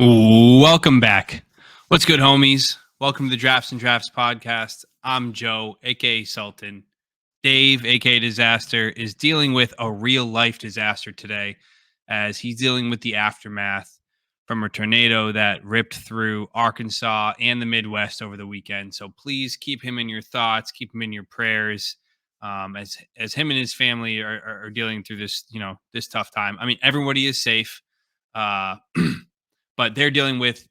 Welcome back. What's good, homies? Welcome to the Drafts and Draughts podcast. I'm Joe, aka Sultan. Dave, aka Disaster, is dealing with a real life disaster today as he's dealing with the aftermath from a tornado that ripped through Arkansas and the Midwest over the weekend. So please keep him in your thoughts, keep him in your prayers, as him and his family are dealing through this, this tough time. I mean, everybody is safe. Uh, but they're dealing with,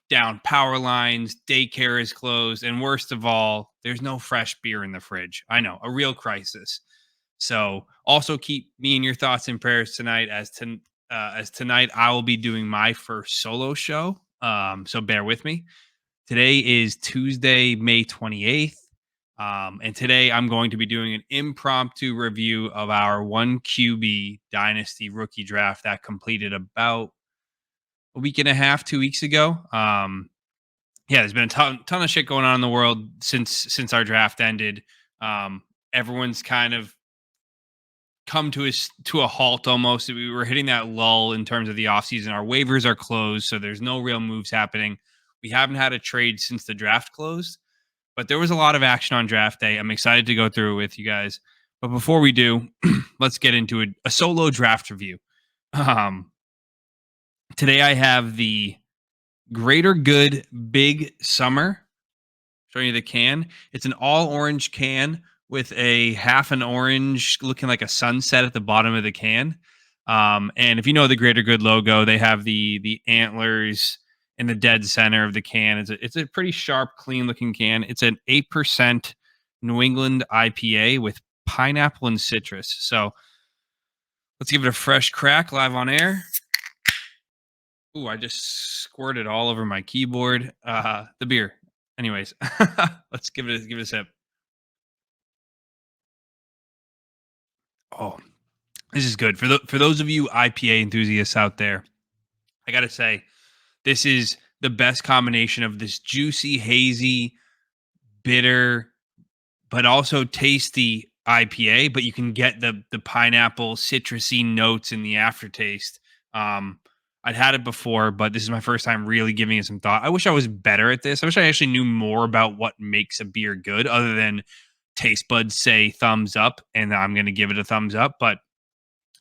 down power lines, daycare is closed, and worst of all, there's no fresh beer in the fridge. I know, a real crisis. So also keep me in your thoughts and prayers tonight, as tonight I will be doing my first solo show. So bear with me. Today is Tuesday, May 28th. And today I'm going to be doing an impromptu review of our 1QB Dynasty rookie draft that completed about a week and a half, 2 weeks ago. There's been a ton of shit going on in the world since our draft ended. Everyone's kind of come to a halt almost. We were hitting that lull in terms of the offseason. Our waivers are closed, so there's no real moves happening. We haven't had a trade since the draft closed, but there was a lot of action on draft day. I'm excited to go through it with you guys. But before we do, let's get into a solo draft review. Today I have the Greater Good Big Summer. Showing you the can. It's an all orange can with a half an orange looking like a sunset at the bottom of the can. And if you know the Greater Good logo, they have the antlers in the dead center of the can. It's a pretty sharp, clean looking can. It's an 8% New England IPA with pineapple and citrus. So let's give it a fresh crack live on air. Ooh, I just squirted all over my keyboard. The beer. Anyways, let's give it a sip. Oh, this is good. For those of you IPA enthusiasts out there, I got to say, this is the best combination of this juicy, hazy, bitter, but also tasty IPA, but you can get the pineapple citrusy notes in the aftertaste. I'd had it before, but this is my first time really giving it some thought. I wish I was better at this. I wish I actually knew more about what makes a beer good other than taste buds say thumbs up, and I'm going to give it a thumbs up. But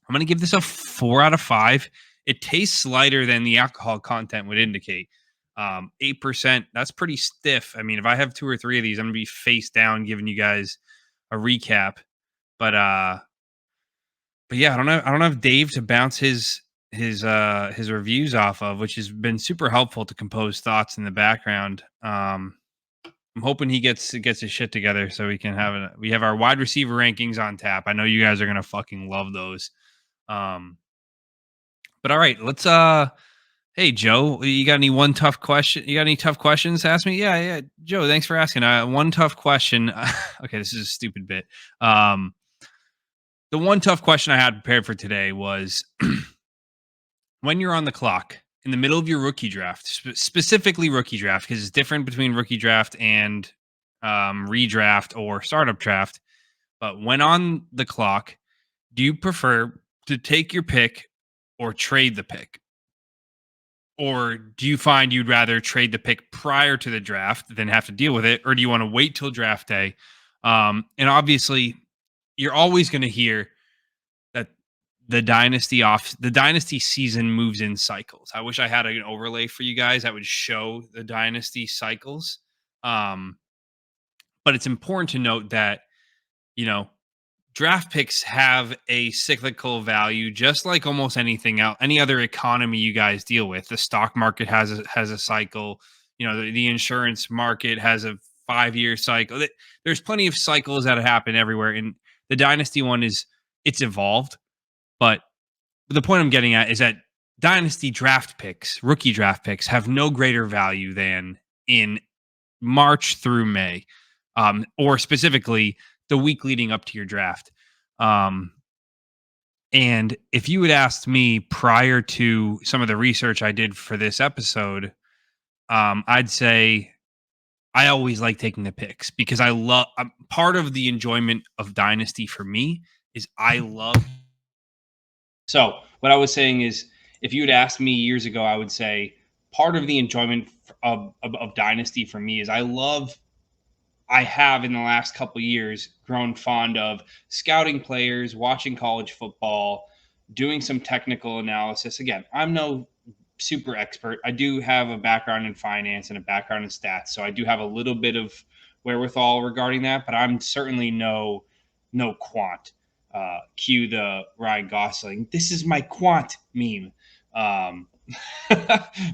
I'm going to give this a 4 out of 5. It tastes lighter than the alcohol content would indicate. 8%, that's pretty stiff. I mean, if I have 2 or 3 of these, I'm going to be face down giving you guys a recap. But yeah, I don't have Dave to bounce his reviews off of, which has been super helpful to compose thoughts in the background. I'm hoping he gets his shit together so we can we have our wide receiver rankings on tap. I know you guys are gonna fucking love those. But all right, let's hey Joe, you got any tough questions to ask me? Yeah, Joe, thanks for asking. One tough question. Okay, this is a stupid bit. The one tough question I had prepared for today was when you're on the clock in the middle of your rookie draft, specifically rookie draft, because it's different between rookie draft and redraft or startup draft. But when on the clock, do you prefer to take your pick or trade the pick? Or do you find you'd rather trade the pick prior to the draft than have to deal with it? Or do you want to wait till draft day? And obviously, you're always going to hear that the dynasty season moves in cycles. I wish I had an overlay for you guys that would show the dynasty cycles. But it's important to note that, draft picks have a cyclical value, just like almost anything else, any other economy you guys deal with. The stock market has a cycle. The insurance market has a 5-year cycle. There's plenty of cycles that happen everywhere. And the dynasty one it's evolved. But the point I'm getting at is that dynasty draft picks, rookie draft picks, have no greater value than in March through May, or specifically the week leading up to your draft. And if you had asked me prior to some of the research I did for this episode, I'd say I always like taking the picks because part of the enjoyment of dynasty for me is I love. So what I was saying is, if you had asked me years ago, I would say part of the enjoyment of Dynasty for me is I have in the last couple of years grown fond of scouting players, watching college football, doing some technical analysis. Again, I'm no super expert. I do have a background in finance and a background in stats, so I do have a little bit of wherewithal regarding that, but I'm certainly no quant. Cue the Ryan Gosling. This is my quant meme. Um,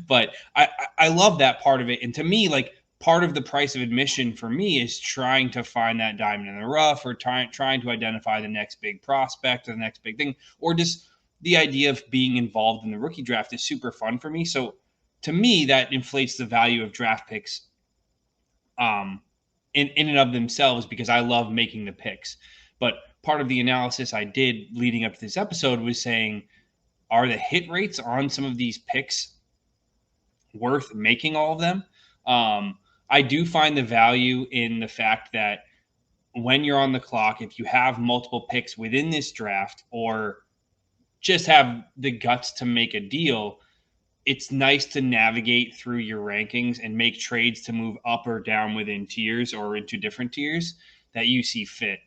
but I love that part of it, and to me, like part of the price of admission for me is trying to find that diamond in the rough, or trying to identify the next big prospect or the next big thing, or just the idea of being involved in the rookie draft is super fun for me. So to me, that inflates the value of draft picks in and of themselves because I love making the picks. But part of the analysis I did leading up to this episode was saying, are the hit rates on some of these picks worth making all of them? I do find the value in the fact that when you're on the clock, if you have multiple picks within this draft or just have the guts to make a deal, it's nice to navigate through your rankings and make trades to move up or down within tiers or into different tiers that you see fit.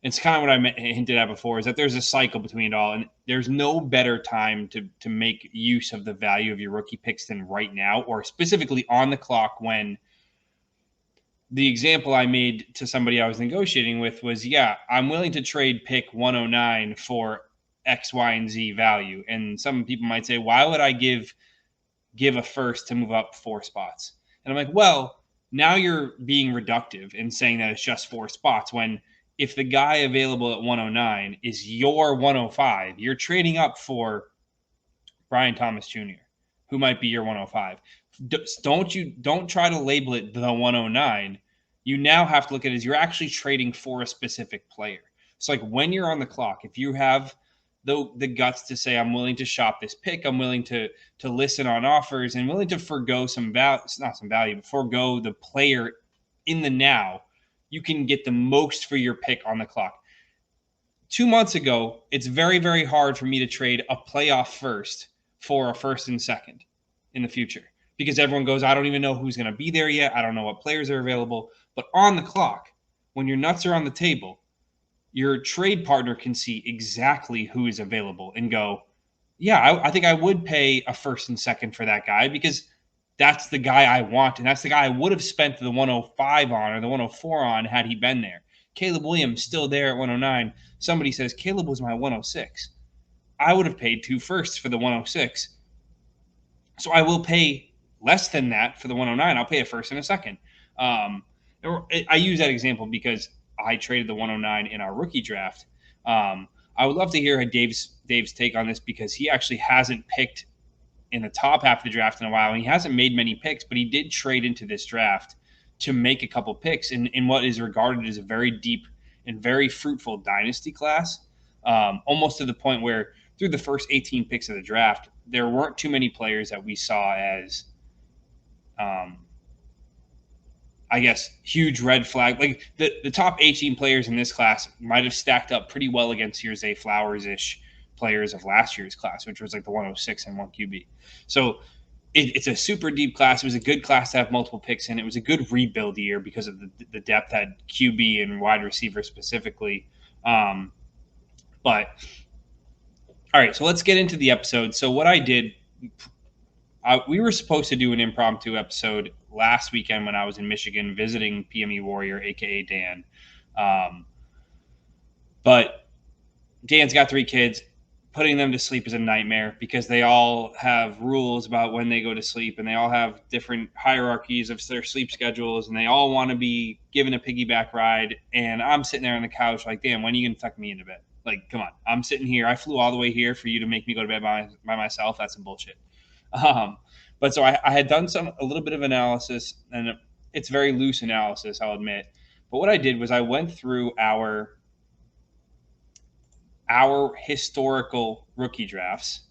It's kind of what I hinted at before is that there's a cycle between it all, and there's no better time to make use of the value of your rookie picks than right now, or specifically on the clock when the example I made to somebody I was negotiating with was, yeah, I'm willing to trade pick 109 for X, Y, and Z value. And some people might say, why would I give a first to move up 4 spots? And I'm like, well, now you're being reductive and saying that it's just 4 spots when if the guy available at 109 is your 105, you're trading up for Brian Thomas Jr., who might be your 105. Don't try to label it the 109. You now have to look at it as you're actually trading for a specific player. So like when you're on the clock, if you have the guts to say, I'm willing to shop this pick, I'm willing to listen on offers and willing to forego some value, not some value, but forego the player in the now, you can get the most for your pick on the clock. 2 months ago, it's very, very hard for me to trade a playoff first for a first and second in the future because everyone goes, I don't even know who's going to be there yet. I don't know what players are available. But on the clock, when your nuts are on the table, your trade partner can see exactly who is available and go, yeah, I think I would pay a first and second for that guy because that's the guy I want. And that's the guy I would have spent the 105 on or the 104 on had he been there. Caleb Williams still there at 109. Somebody says, Caleb was my 106. I would have paid 2 firsts for the 106. So I will pay less than that for the 109. I'll pay a first and a second. I use that example because I traded the 109 in our rookie draft. I would love to hear Dave's take on this because he actually hasn't picked in the top half of the draft in a while. And he hasn't made many picks, but he did trade into this draft to make a couple picks in what is regarded as a very deep and very fruitful dynasty class, almost to the point where through the first 18 picks of the draft, there weren't too many players that we saw as I guess, huge red flag. Like the top 18 players in this class might have stacked up pretty well against your Zay Flowers-ish players of last year's class, which was like the 106 and 1QB. So it's a super deep class. It was a good class to have multiple picks in. It was a good rebuild year because of the depth at QB and wide receiver specifically. But all right, so let's get into the episode. So what I did, we were supposed to do an impromptu episode last weekend when I was in Michigan visiting PME Warrior, aka Dan. But Dan's got 3 kids. Putting them to sleep is a nightmare because they all have rules about when they go to sleep and they all have different hierarchies of their sleep schedules and they all want to be given a piggyback ride. And I'm sitting there on the couch like, damn, when are you going to tuck me into bed? Like, come on, I'm sitting here. I flew all the way here for you to make me go to bed by myself. That's some bullshit. But so I had done a little bit of analysis, and it's very loose analysis, I'll admit. But what I did was I went through our historical rookie drafts,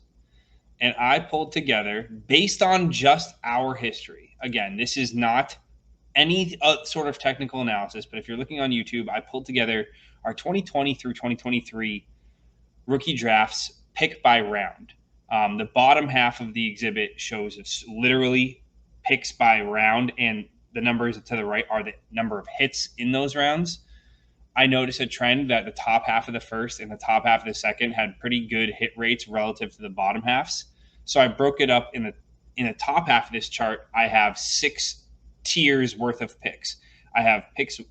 and I pulled together, based on just our history. Again, this is not any sort of technical analysis, but if you're looking on YouTube, I pulled together our 2020 through 2023 rookie drafts pick by round. The bottom half of the exhibit shows it's literally picks by round, and the numbers to the right are the number of hits in those rounds. I noticed a trend that the top half of the first and the top half of the second had pretty good hit rates relative to the bottom halves. So I broke it up in the top half of this chart. I have 6 tiers worth of picks. I have picks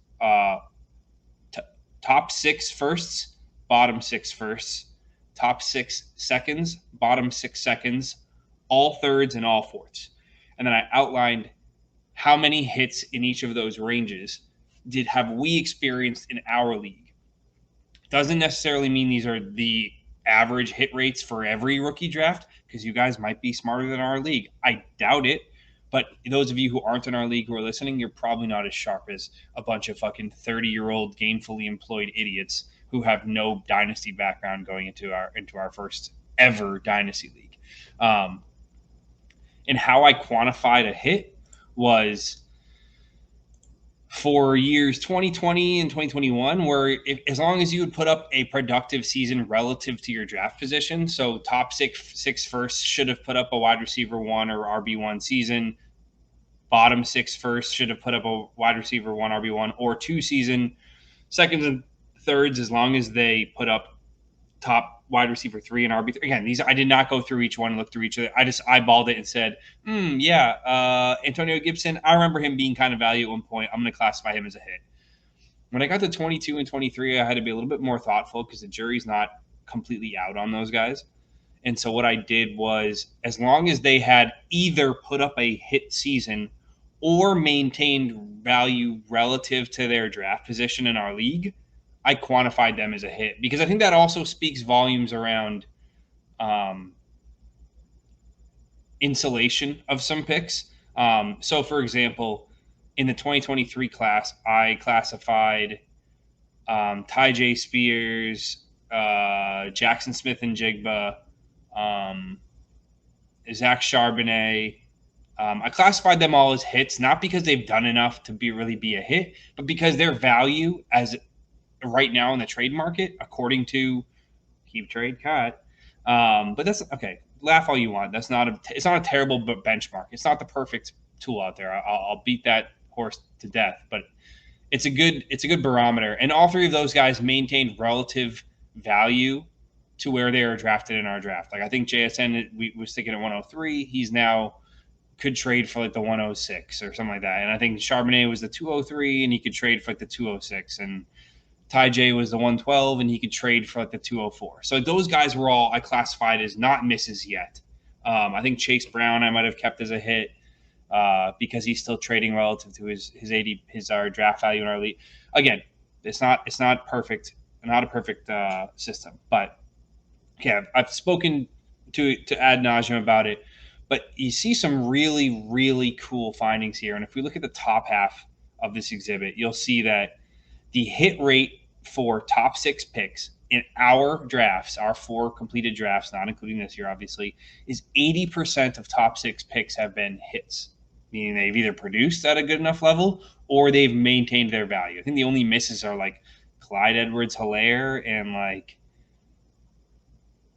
top 6 firsts, bottom 6 firsts, top 6 seconds, bottom 6 seconds, all thirds, and all fourths. And then I outlined how many hits in each of those ranges have we experienced in our league. Doesn't necessarily mean these are the average hit rates for every rookie draft, because you guys might be smarter than our league. I doubt it. But those of you who aren't in our league who are listening, you're probably not as sharp as a bunch of fucking 30-year-old gainfully employed idiots who have no dynasty background going into our first ever dynasty league. And how I quantified a hit was for years 2020 and 2021, where as long as you would put up a productive season relative to your draft position, so top six first should have put up a wide receiver 1 or RB1 season, bottom 6 first should have put up a wide receiver 1, RB1 or 2 season, seconds and thirds, as long as they put up top wide receiver 3 and RB3. Again, these I did not go through each one and look through each of it. I just eyeballed it and said, Antonio Gibson, I remember him being kind of value at one point. I'm going to classify him as a hit. When I got to 22 and 23, I had to be a little bit more thoughtful because the jury's not completely out on those guys. And so what I did was, as long as they had either put up a hit season or maintained value relative to their draft position in our league, I quantified them as a hit, because I think that also speaks volumes around insulation of some picks. So, for example, in the 2023 class, I classified Ty Spears, Jackson Smith and Jigba, Zach Charbonnet. I classified them all as hits, not because they've done enough to really be a hit, but because their value as right now in the trade market, according to Keep Trade Cut. But that's okay. Laugh all you want. It's not a terrible benchmark. It's not the perfect tool out there. I'll beat that horse to death, but it's a good barometer. And all three of those guys maintained relative value to where they were drafted in our draft. Like, I think JSN we was thinking at 103. He's now could trade for like the 106 or something like that. And I think Charbonnet was the 203, and he could trade for like the 206. And Ty J was the 112, and he could trade for like the 204. So those guys were all I classified as not misses yet. I think Chase Brown I might have kept as a hit because he's still trading relative to his our draft value in our league. Again, it's not perfect, not a perfect system, but okay, I've spoken to ad nauseum about it. But you see some really, really cool findings here. And if we look at the top half of this exhibit, you'll see that the hit rate for top 6 picks in our drafts, our 4 completed drafts, not including this year, obviously, is 80% of top 6 picks have been hits, meaning they've either produced at a good enough level or they've maintained their value. I think the only misses are like Clyde Edwards-Helaire and like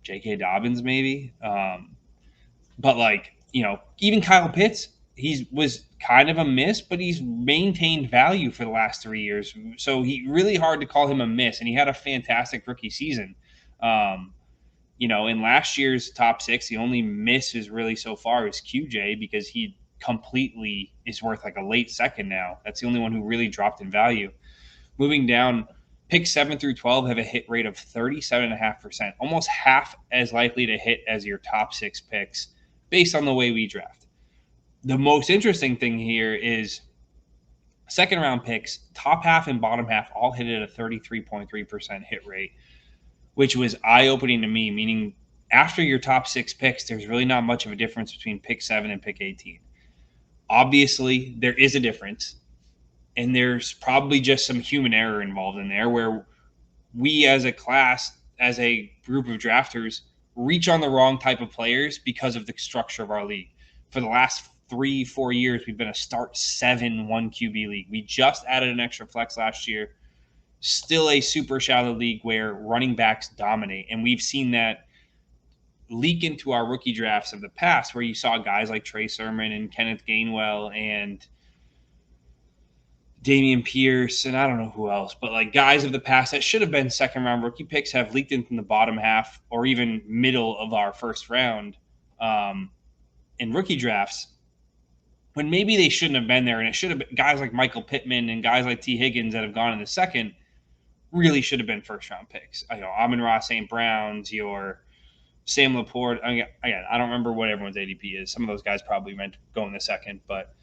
J.K. Dobbins, maybe. But like, even Kyle Pitts, he was kind of a miss, but he's maintained value for the last 3 years. So he really hard to call him a miss, and he had a fantastic rookie season. In last year's top 6, the only miss is really so far is QJ, because he completely is worth like a late second now. That's the only one who really dropped in value. Moving down, picks 7 through 12 have a hit rate of 37.5%, almost half as likely to hit as your top 6 picks based on the way we draft. The most interesting thing here is second round picks, top half and bottom half all hit at a 33.3% hit rate, which was eye-opening to me, meaning after your top 6 picks, there's really not much of a difference between pick 7 and pick 18. Obviously, there is a difference, and there's probably just some human error involved in there where we as a class, as a group of drafters, reach on the wrong type of players because of the structure of our league. For the last 3-4 years, we've been a start 7 1QB league. We just added an extra flex last year. Still a super shallow league where running backs dominate. And we've seen that leak into our rookie drafts of the past where you saw guys like Trey Sermon and Kenneth Gainwell and Damian Pierce, and I don't know who else, but like guys of the past that should have been second round rookie picks have leaked in from the bottom half or even middle of our first round in rookie drafts when maybe they shouldn't have been there. And it should have been guys like Michael Pittman and guys like T. Higgins that have gone in the second really should have been first round picks. Amon-Ra St. Brown's, your Sam Laporte. Again, I don't remember what everyone's ADP is. Some of those guys probably meant to go in the second, but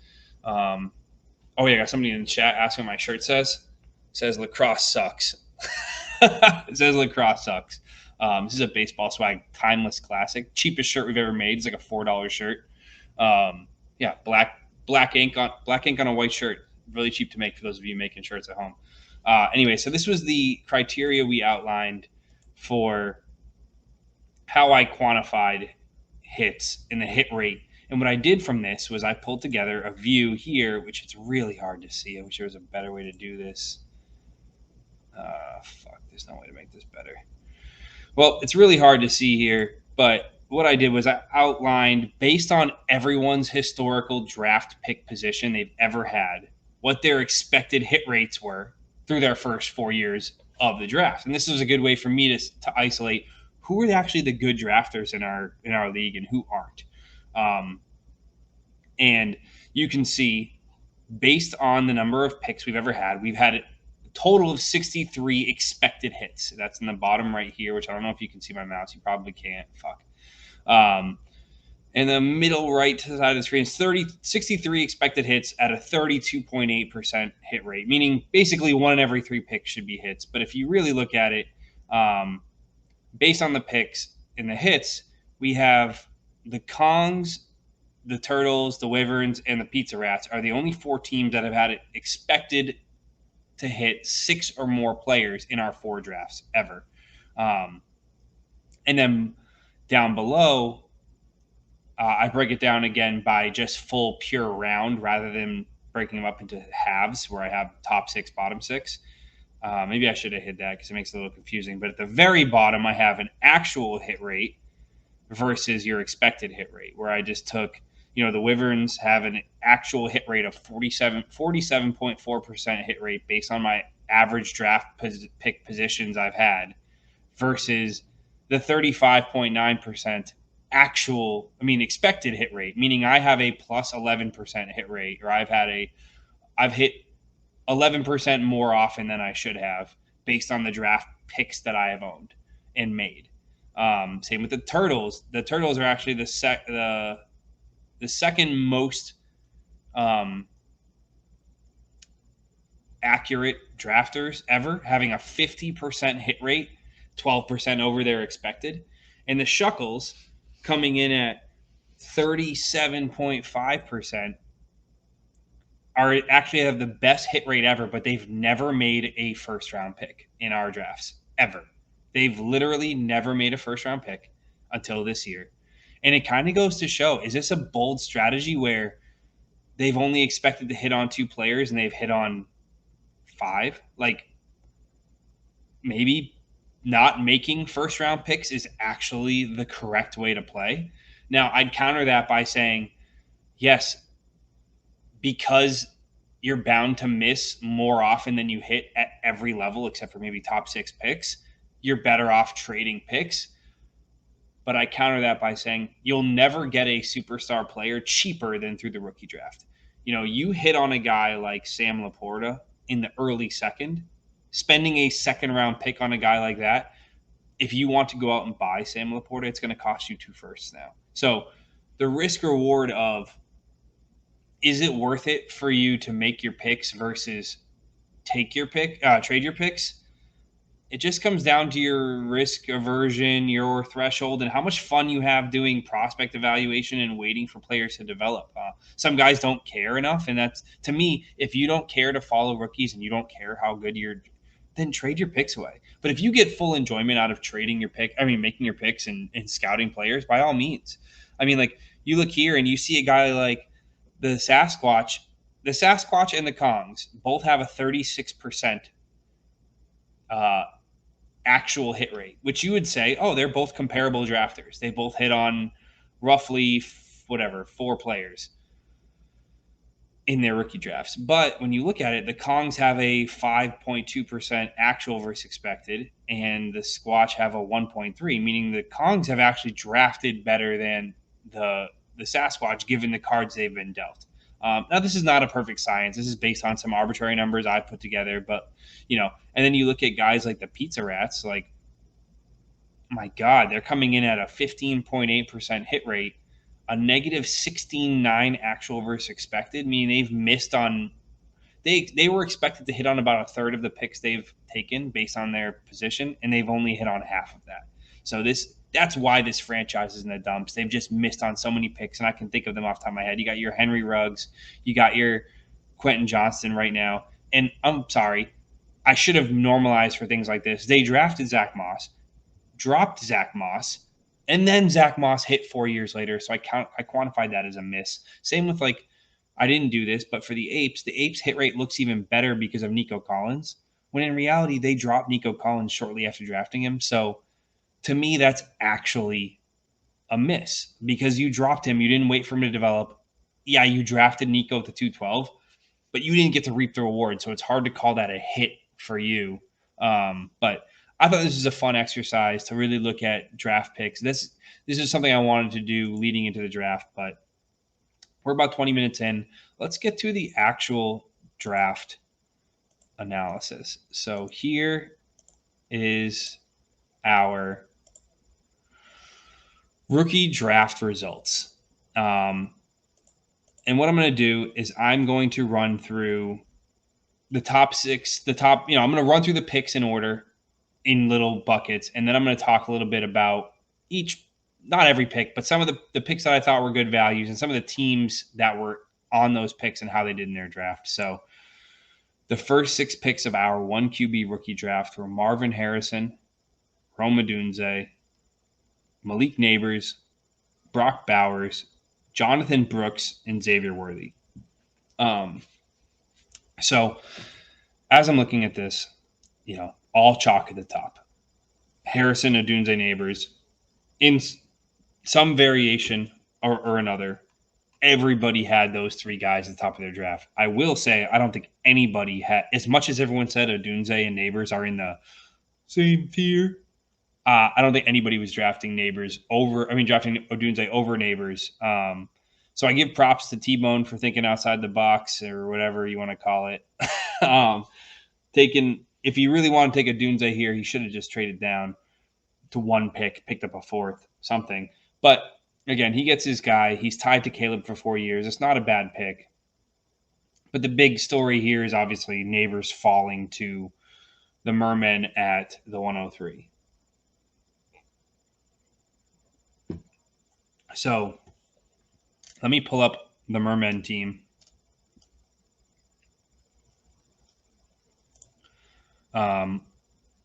oh, yeah, I got somebody in the chat asking what my shirt says. It says lacrosse sucks. It says lacrosse sucks. This is a baseball swag timeless classic. Cheapest shirt we've ever made. It's like a $4 shirt. Yeah, black ink on a white shirt. Really cheap to make for those of you making shirts at home. Anyway, so this was the criteria we outlined for how I quantified hits in the hit rate. And what I did from this was I pulled together a view here, which it's really hard to see. I wish there was a better way to do this. There's no way to make this better. Well, it's really hard to see here, but what I did was I outlined, based on everyone's historical draft pick position they've ever had, what their expected hit rates were through their first 4 years of the draft. And this is a good way for me to isolate who are actually the good drafters in our league and who aren't. And you can see, based on the number of picks we've ever had, we've had a total of 63 expected hits. That's in the bottom right here, which I don't know if you can see my mouse. You probably can't. Fuck. In the middle right side of the screen is 63 expected hits at a 32.8% hit rate, meaning basically 1 in every 3 picks should be hits. But if you really look at it, based on the picks and the hits, we have the Kongs, the Turtles, the Wyverns, and the Pizza Rats are the only 4 teams that have had it expected to hit 6 or more players in our 4 drafts ever. And then down below, I break it down again by just full pure round rather than breaking them up into halves where I have top 6, bottom 6. Maybe I should have hit that because it makes it a little confusing. But at the very bottom, I have an actual hit rate versus your expected hit rate, where I just took, the Wyverns have an actual hit rate of 47.4% hit rate based on my average draft pick positions I've had versus the 35.9% expected hit rate, meaning I have a plus 11% hit rate, or I've hit 11% more often than I should have based on the draft picks that I have owned and made. Same with the Turtles. The Turtles are actually the second most accurate drafters ever, having a 50% hit rate, 12% over their expected. And the Shuckles coming in at 37.5% are actually have the best hit rate ever, but they've never made a first round pick in our drafts ever. They've literally never made a first round pick until this year. And it kind of goes to show, is this a bold strategy where they've only expected to hit on 2 players and they've hit on 5? Like, maybe not making first round picks is actually the correct way to play. Now, I'd counter that by saying, yes, because you're bound to miss more often than you hit at every level, except for maybe top 6 picks, you're better off trading picks. But I counter that by saying you'll never get a superstar player cheaper than through the rookie draft. You hit on a guy like Sam Laporta in the early second, spending a second round pick on a guy like that. If you want to go out and buy Sam Laporta, it's going to cost you 2 firsts now. So the risk reward of, is it worth it for you to make your picks versus trade your picks? It just comes down to your risk aversion, your threshold, and how much fun you have doing prospect evaluation and waiting for players to develop. Some guys don't care enough, and that's, to me, if you don't care to follow rookies and you don't care how good then trade your picks away. But if you get full enjoyment out of making your picks and scouting players, by all means. Like, you look here and you see a guy like the Sasquatch and the Kongs both have a 36% actual hit rate, which you would say, oh, they're both comparable drafters. They both hit on roughly whatever, 4 players in their rookie drafts. But when you look at it, the Kongs have a 5.2% actual versus expected, and the Squatch have a 1.3, meaning the Kongs have actually drafted better than the Sasquatch, given the cards they've been dealt. Now, this is not a perfect science. This is based on some arbitrary numbers I put together, but and then you look at guys like the Pizza Rats, like, my God, they're coming in at a 15.8% hit rate, a negative 16.9 actual versus expected, meaning they've missed on they were expected to hit on about a third of the picks they've taken based on their position, and they've only hit on half of that. So that's why this franchise is in the dumps. They've just missed on so many picks, and I can think of them off the top of my head. You got your Henry Ruggs, you got your Quentin Johnston right now, and I'm sorry, I should have normalized for things like this. They drafted Zach Moss, dropped Zach Moss, and then Zach Moss hit 4 years later. So I quantified that as a miss. Same with, like, I didn't do this, but for the Apes hit rate looks even better because of Nico Collins, when in reality they dropped Nico Collins shortly after drafting him. So to me, that's actually a miss because you dropped him. You didn't wait for him to develop. Yeah, you drafted Nico to 212, but you didn't get to reap the reward. So it's hard to call that a hit for you. But I thought this was a fun exercise to really look at draft picks. This is something I wanted to do leading into the draft, but we're about 20 minutes in. Let's get to the actual draft analysis. So here is our rookie draft results. And what I'm going to do is I'm going to run through the top 6, I'm going to run through the picks in order in little buckets. And then I'm going to talk a little bit about not every pick, but some of the picks that I thought were good values and some of the teams that were on those picks and how they did in their draft. So the first 6 picks of our 1QB rookie draft were Marvin Harrison, Rome Odunze, Malik Neighbors, Brock Bowers, Jonathan Brooks, and Xavier Worthy. So as I'm looking at this, all chalk at the top. Harrison, Odunze, Neighbors, in some variation or another, everybody had those 3 guys at the top of their draft. I will say I don't think anybody had, as much as everyone said Odunze and Neighbors are in the same tier. I don't think anybody was drafting drafting Odunze over Neighbors. So I give props to T-Bone for thinking outside the box or whatever you want to call it. If you really want to take Odunze here, he should have just traded down to 1 pick, picked up a 4th, something. But again, he gets his guy. He's tied to Caleb for 4 years. It's not a bad pick. But the big story here is obviously Neighbors falling to the Mermen at the 103. So let me pull up the Mermen team.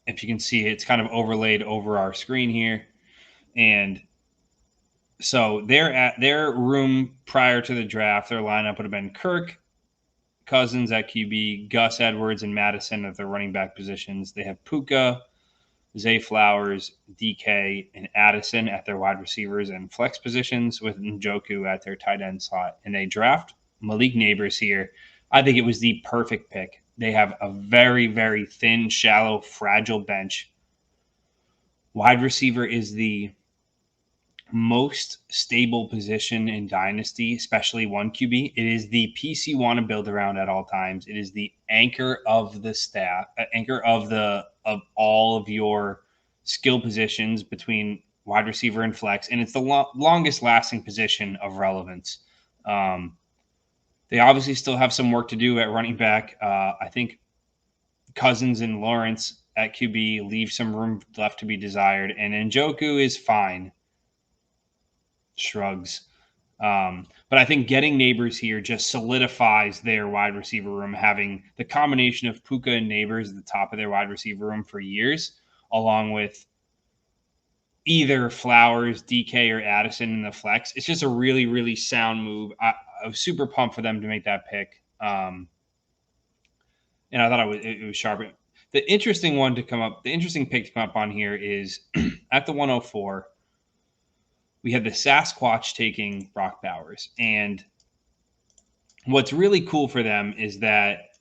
If you can see, it's kind of overlaid over our screen here. And so they're at their room prior to the draft. Their lineup would have been Kirk Cousins at QB, Gus Edwards and Madison at their running back positions. They have Puka, Zay Flowers, DK, and Addison at their wide receivers and flex positions, with Njoku at their tight end slot. And they draft Malik Neighbors here. I think it was the perfect pick. They have a very, very thin, shallow, fragile bench. Wide receiver is the most stable position in Dynasty, especially 1QB. It is the piece you want to build around at all times. It is the anchor of the staff, anchor of all of your skill positions between wide receiver and flex, and it's the longest lasting position of relevance. They obviously still have some work to do at running back. I think Cousins and Lawrence at QB leave some room left to be desired, and Njoku is fine. Shrugs. But I think getting Neighbors here just solidifies their wide receiver room, having the combination of Puka and Neighbors at the top of their wide receiver room for years, along with either Flowers, DK, or Addison in the flex. It's just a really, really sound move. I was super pumped for them to make that pick. And I thought it was sharp. The interesting pick to come up on here is at the 104, we had the Sasquatch taking Brock Bowers. And what's really cool for them is that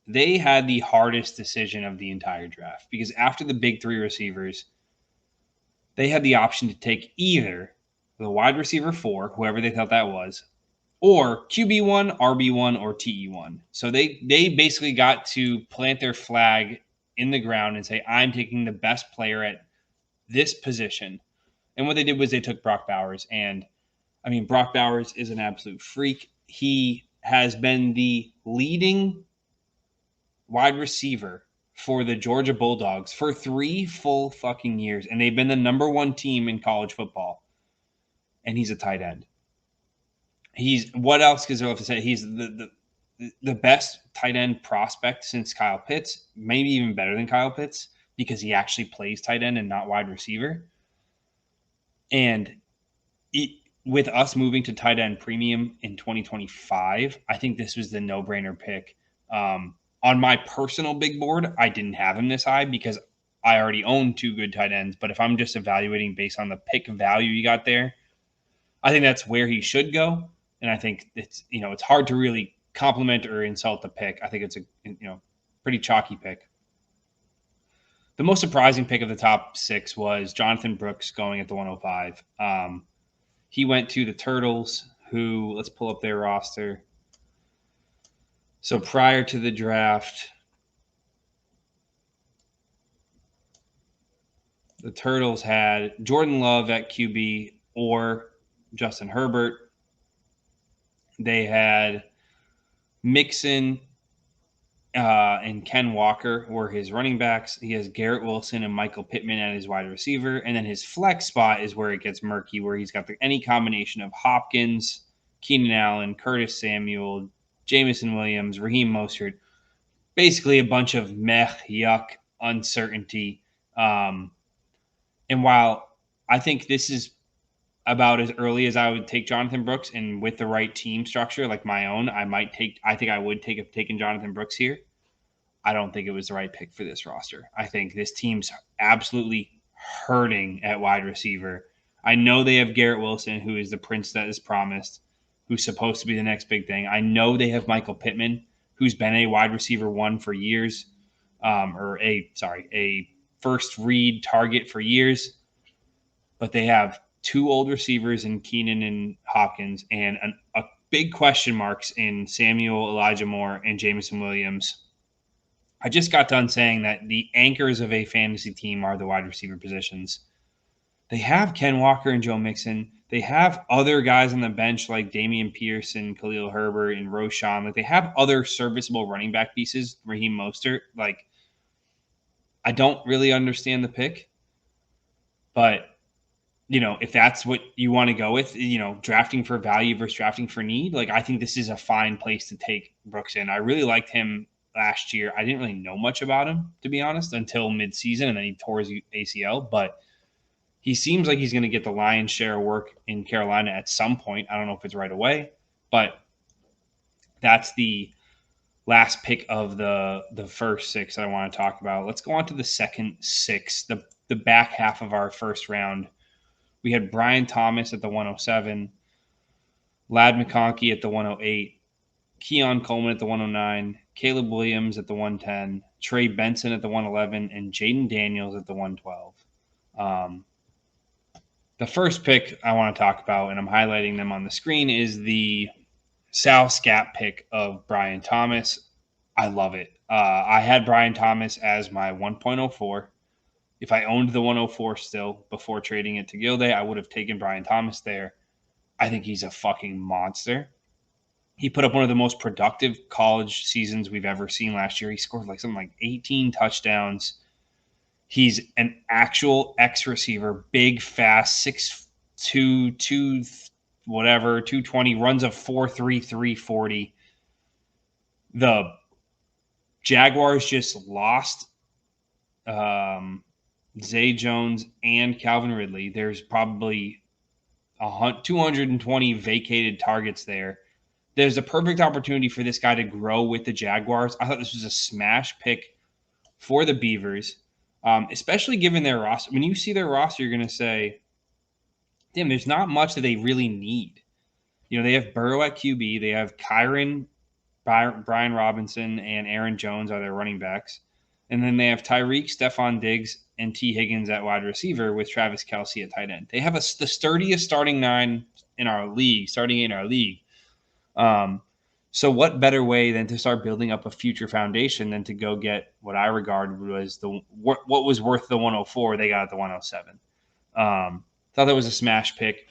they had the hardest decision of the entire draft, because after the big three receivers, they had the option to take either the wide receiver 4, whoever they thought that was, or QB1, RB1, or TE1. So they basically got to plant their flag in the ground and say, I'm taking the best player at this position. And what they did was they took Brock Bowers. And I mean, Brock Bowers is an absolute freak. He has been the leading wide receiver for the Georgia Bulldogs for 3 full fucking years. And they've been the number 1 team in college football. And he's a tight end. What else is there left to say? He's the best tight end prospect since Kyle Pitts, maybe even better than Kyle Pitts, because he actually plays tight end and not wide receiver. And with us moving to tight end premium in 2025, I think this was the no-brainer pick. On my personal big board, I didn't have him this high because I already own 2 good tight ends. But if I'm just evaluating based on the pick value you got there, I think that's where he should go. And I think it's hard to really compliment or insult the pick. I think it's a pretty chalky pick. The most surprising pick of the top 6 was Jonathan Brooks going at the 105. He went to the Turtles, who, let's pull up their roster. So prior to the draft, the Turtles had Jordan Love at QB or Justin Herbert. They had Mixon and Ken Walker were his running backs. He has Garrett Wilson and Michael Pittman at his wide receiver. And then his flex spot is where it gets murky, where he's got any combination of Hopkins, Keenan Allen, Curtis Samuel, Jameson Williams, Raheem Mostert. Basically a bunch of yuck, uncertainty. And while I think this is about as early as I would take Jonathan Brooks, and with the right team structure like my own, I think I would have taken Jonathan Brooks here. I don't think it was the right pick for this roster. I think this team's absolutely hurting at wide receiver. I know they have Garrett Wilson, who is the prince that is promised, who's supposed to be the next big thing. I know they have Michael Pittman, who's been a wide receiver 1 for years, a first read target for years. But they have 2 old receivers in Keenan and Hopkins, and a big question marks in Samuel, Elijah Moore, and Jameson Williams. I just got done saying that the anchors of a fantasy team are the wide receiver positions. They have Ken Walker and Joe Mixon. They have other guys on the bench like Damian Pierce and Khalil Herbert and Roshan. Like, they have other serviceable running back pieces, Raheem Mostert. Like, I don't really understand the pick, but if that's what you want to go with, drafting for value versus drafting for need, like, I think this is a fine place to take Brooks in. I really liked him last year. I didn't really know much about him, to be honest, until midseason, and then he tore his ACL. But he seems like he's going to get the lion's share of work in Carolina at some point. I don't know if it's right away, but that's the last pick of the first 6 I want to talk about. Let's go on to the second 6, the back half of our first round. We had Brian Thomas at the 107, Ladd McConkey at the 108, Keon Coleman at the 109, Caleb Williams at the 110, Trey Benson at the 111, and Jaden Daniels at the 112. The first pick I want to talk about, and I'm highlighting them on the screen, is the Sal Scat pick of Brian Thomas. I love it. I had Brian Thomas as my 1.04. If I owned the 104 still before trading it to Gilday, I would have taken Brian Thomas there. I think he's a fucking monster. He put up one of the most productive college seasons we've ever seen last year. He scored something like 18 touchdowns. He's an actual X receiver, big, fast, 6'2", 220, runs a 4.3, 340. The Jaguars just lost Zay Jones and Calvin Ridley. There's probably 220 vacated targets there. There's a perfect opportunity for this guy to grow with the Jaguars. I thought this was a smash pick for the Beavers, especially given their roster. When you see their roster, you're going to say, damn, there's not much that they really need. They have Burrow at QB. They have Kyron, Brian Robinson, and Aaron Jones are their running backs. And then they have Tyreek, Stephon Diggs, and T. Higgins at wide receiver with Travis Kelce at tight end. They have the sturdiest starting nine in our league, So what better way than to start building up a future foundation than to go get what I regard was what was worth the 104 they got at the 107. Thought that was a smash pick.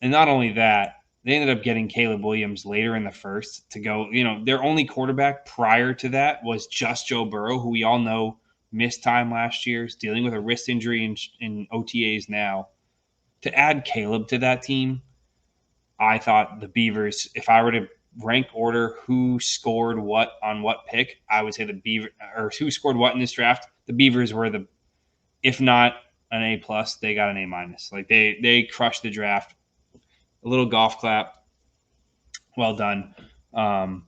And not only that, they ended up getting Caleb Williams later in the first to go. Their only quarterback prior to that was just Joe Burrow, who we all know missed time last year, is dealing with a wrist injury in OTAs now. To add Caleb to that team, I thought the Beavers, if I were to rank order who scored what on what pick, I would say the Beaver, or who scored what in this draft, the Beavers were if not an A+, they got an A-. Like they crushed the draft. A little golf clap. Well done. The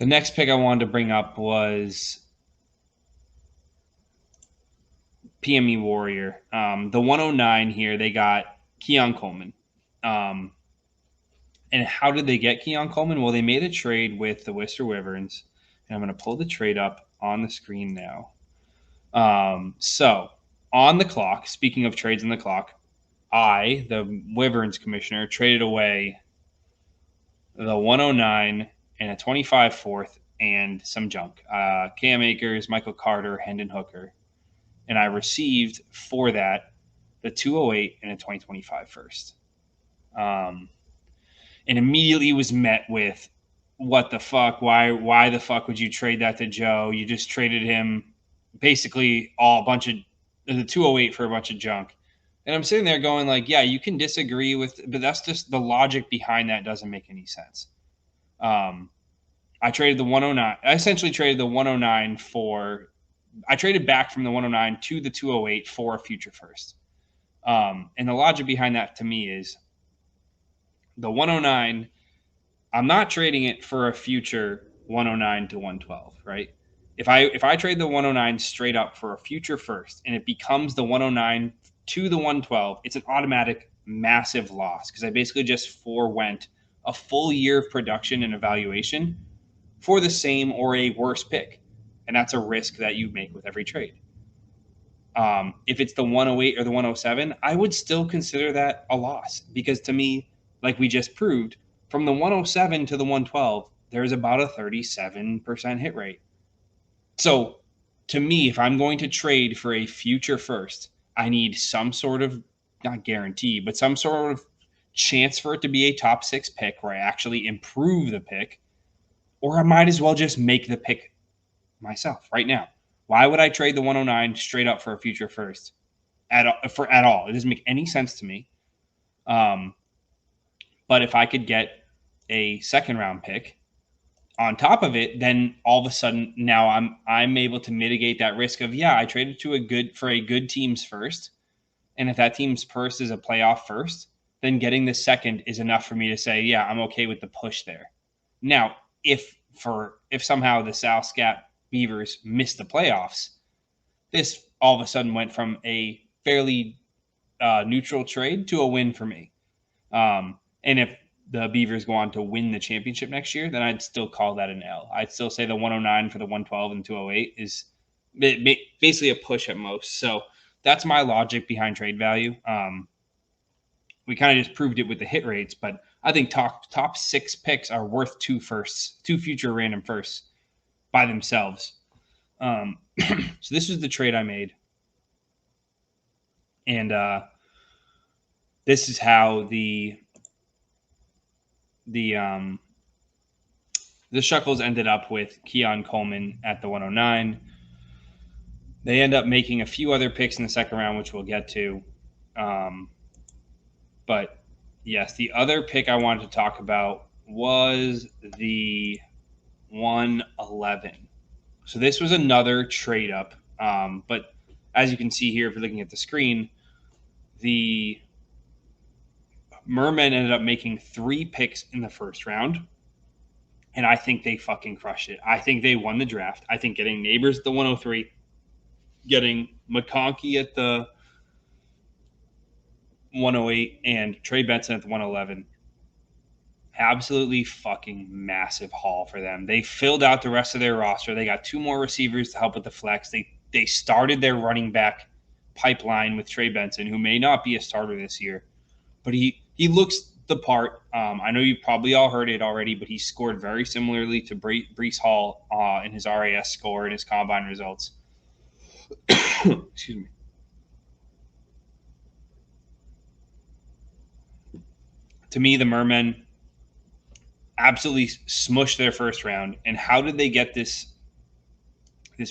next pick I wanted to bring up was PME Warrior. The 109 here, they got Keon Coleman. And how did they get Keon Coleman? Well, they made a trade with the Worcester Wyverns. And I'm going to pull the trade up on the screen now. So on the clock, speaking of trades on the clock, I, the Wyverns commissioner, traded away the 109 and a 25 fourth and some junk. Cam Akers, Michael Carter, Hendon Hooker. And I received for that the 208 and a 2025 first. And immediately was met with, what the fuck? Why the fuck would you trade that to Joe? You just traded him basically the 208 for a bunch of junk. And I'm sitting there going like, yeah, you can disagree but that's just the logic behind that doesn't make any sense. I traded the 109. I essentially traded the 109 I traded back from the 109 to the 208 for a future first. And the logic behind that to me is the 109, I'm not trading it for a future 109 to 112, right? If I trade the 109 straight up for a future first and it becomes the 109 to the 112, it's an automatic massive loss because I basically just forewent a full year of production and evaluation for the same or a worse pick. And that's a risk that you make with every trade. If it's the 108 or the 107, I would still consider that a loss because to me, like we just proved, from the 107 to the 112, there's about a 37% hit rate. So to me, if I'm going to trade for a future first, I need some sort of, not guarantee, but some sort of chance for it to be a top 6 pick where I actually improve the pick, or I might as well just make the pick myself right now. Why would I trade the 109 straight up for a future first at all? It doesn't make any sense to me. But if I could get a second round pick on top of it, then all of a sudden now I'm able to mitigate that risk of, I traded to a good team's first. And if that team's first is a playoff first, then getting the second is enough for me to say, I'm okay with the push there. Now, if somehow the South Scat Beavers missed the playoffs, this all of a sudden went from a fairly neutral trade to a win for me. And if the Beavers go on to win the championship next year, then I'd still call that an L. I'd still say the 109 for the 112 and 208 is basically a push at most. So that's my logic behind trade value. We kind of just proved it with the hit rates, but I think top 6 picks are worth 2 future random firsts by themselves. So this was the trade I made. And this is how the Shuckles ended up with Keon Coleman at the 109. They end up making a few other picks in the second round, which we'll get to. But yes, the other pick I wanted to talk about was the 111. So this was another trade up. But as you can see here, if you're looking at the screen, the Mermen ended up making 3 picks in the first round. And I think they fucking crushed it. I think they won the draft. I think getting Neighbors at the 103, getting McConkey at the 108, and Trey Benson at the 111. Absolutely fucking massive haul for them. They filled out the rest of their roster. They got 2 more receivers to help with the flex. They started their running back pipeline with Trey Benson, who may not be a starter this year, but he looks the part. I know you probably all heard it already, but he scored very similarly to Breece Hall in his RAS score and his combine results. Excuse me. To me, the Mermen absolutely smushed their first round. And how did they get this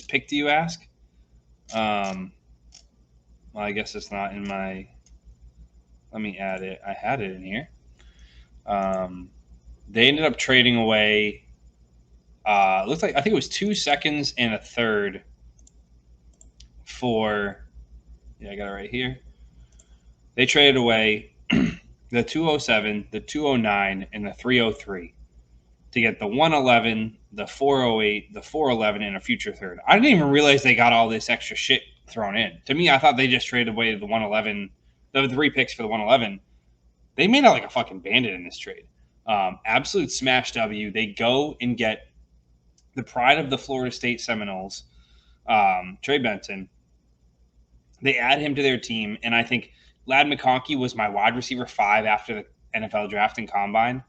pick, do you ask? Well, I guess it's not in my – let me add it. I had it in here. They ended up trading away looks like – I think it was 2 seconds and a third for – yeah, I got it right here. They traded away the 207, the 209, and the 303 to get the 111, the 408, the 411, and a future third. I didn't even realize they got all this extra shit thrown in. To me, I thought they just traded away the 111, the 3 picks for the 111. They made out like a fucking bandit in this trade. Absolute smash W. They go and get the pride of the Florida State Seminoles, Trey Benson. They add him to their team, and I think Ladd McConkey was my wide receiver 5 after the NFL draft and combine.